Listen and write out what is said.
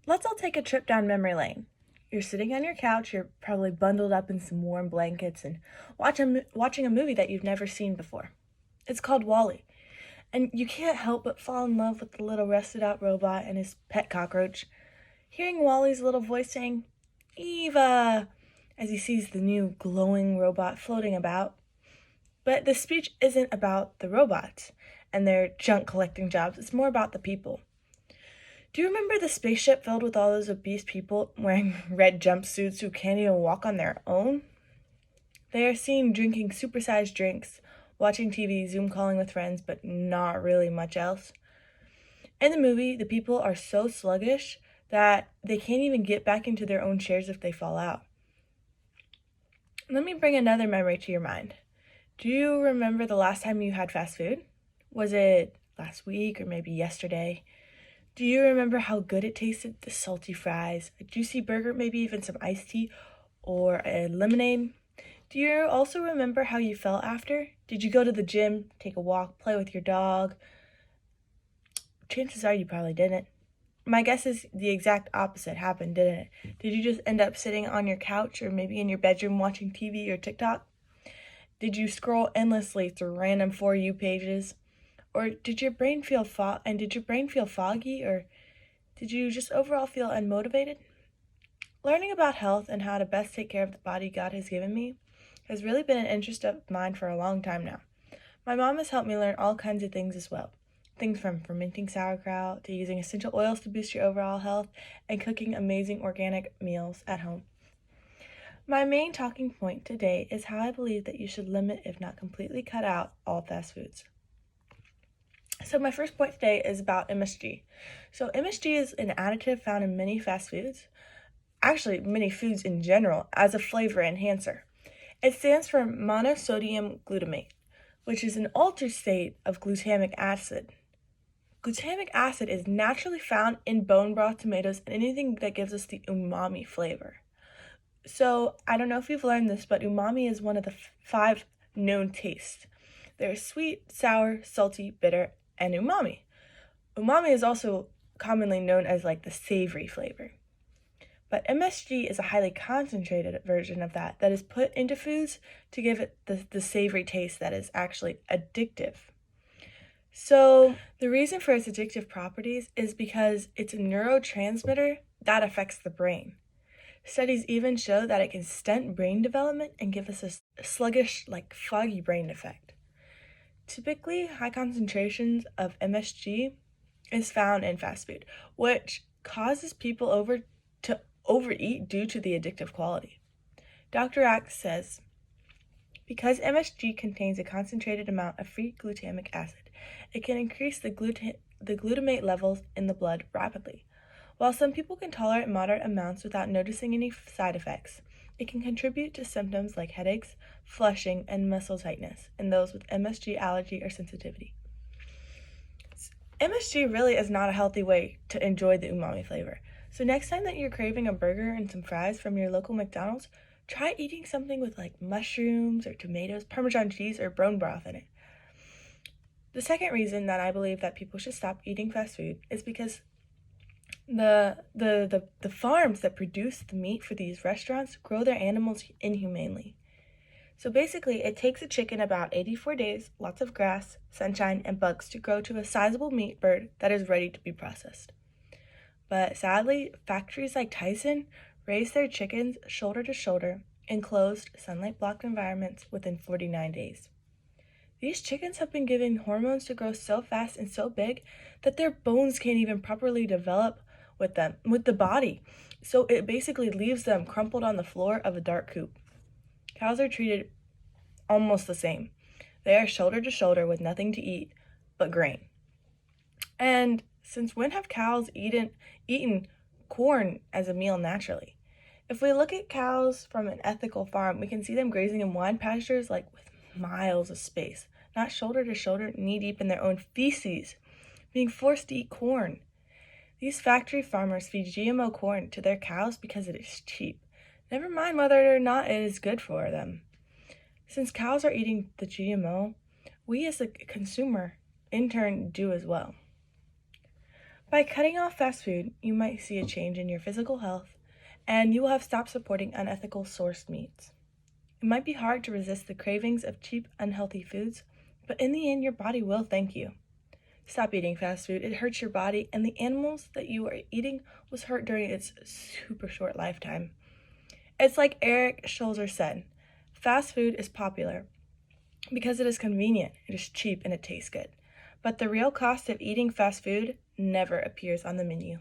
Let's all take a trip down memory lane. You're sitting on your couch, you're probably bundled up in some warm blankets and watching a movie that you've never seen before. It's called Wall-E, and you can't help but fall in love with the little rusted out robot and his pet cockroach. Hearing Wall-E's little voice saying, "Eva," as he sees the new glowing robot floating about. But the speech isn't about the robots and their junk collecting jobs, it's more about the people. Do you remember the spaceship filled with all those obese people wearing red jumpsuits who can't even walk on their own? They are seen drinking supersized drinks, watching TV, Zoom calling with friends, but not really much else. In the movie, the people are so sluggish that they can't even get back into their own chairs if they fall out. Let me bring another memory to your mind. Do you remember the last time you had fast food? Was it last week or maybe yesterday? Do you remember how good it tasted? The salty fries, a juicy burger, maybe even some iced tea or a lemonade? Do you also remember how you felt after? Did you go to the gym, take a walk, play with your dog? Chances are you probably didn't. My guess is the exact opposite happened, didn't it? Did you just end up sitting on your couch or maybe in your bedroom watching TV or TikTok? Did you scroll endlessly through random For You pages? Or did your brain feel foggy, or did you just overall feel unmotivated? Learning about health and how to best take care of the body God has given me has really been an interest of mine for a long time now. My mom has helped me learn all kinds of things as well. Things from fermenting sauerkraut to using essential oils to boost your overall health and cooking amazing organic meals at home. My main talking point today is how I believe that you should limit, if not completely cut out, all fast foods. So my first point today is about MSG. So MSG is an additive found in many fast foods, actually many foods in general, as a flavor enhancer. It stands for monosodium glutamate, which is an altered state of glutamic acid. Glutamic acid is naturally found in bone broth, tomatoes, and anything that gives us the umami flavor. So I don't know if you've learned this, but umami is one of the 5 known tastes. There's sweet, sour, salty, bitter, and umami. Umami is also commonly known as like the savory flavor. But MSG is a highly concentrated version of that is put into foods to give it the savory taste that is actually addictive. So the reason for its addictive properties is because it's a neurotransmitter that affects the brain. Studies even show that it can stunt brain development and give us a sluggish, like foggy brain effect. Typically, high concentrations of MSG is found in fast food, which causes people to overeat due to the addictive quality. Dr. Axe says, because MSG contains a concentrated amount of free glutamic acid, it can increase the glutamate levels in the blood rapidly. While some people can tolerate moderate amounts without noticing any side effects, it can contribute to symptoms like headaches, flushing, and muscle tightness in those with MSG allergy or sensitivity. MSG really is not a healthy way to enjoy the umami flavor. So next time that you're craving a burger and some fries from your local McDonald's, try eating something with like mushrooms or tomatoes, Parmesan cheese, or bone broth in it. The second reason that I believe that people should stop eating fast food is because the farms that produce the meat for these restaurants grow their animals inhumanely. So basically, it takes a chicken about 84 days, lots of grass, sunshine, and bugs to grow to a sizable meat bird that is ready to be processed. But sadly, factories like Tyson raise their chickens shoulder to shoulder in closed, sunlight-blocked environments within 49 days. These chickens have been given hormones to grow so fast and so big that their bones can't even properly develop with the body. So it basically leaves them crumpled on the floor of a dark coop. Cows are treated almost the same. They are shoulder to shoulder with nothing to eat but grain. And since when have cows eaten corn as a meal naturally? If we look at cows from an ethical farm, we can see them grazing in wide pastures like with miles of space, not shoulder to shoulder, knee deep in their own feces, being forced to eat corn. These factory farmers feed GMO corn to their cows because it is cheap. Never mind whether or not it is good for them. Since cows are eating the GMO, we as a consumer in turn do as well. By cutting off fast food, you might see a change in your physical health, and you will have stopped supporting unethical sourced meats. It might be hard to resist the cravings of cheap, unhealthy foods, but in the end, your body will thank you. Stop eating fast food. It hurts your body, and the animals that you are eating was hurt during its super short lifetime. It's like Eric Scholzer said, fast food is popular because it is convenient, it is cheap, and it tastes good. But the real cost of eating fast food never appears on the menu.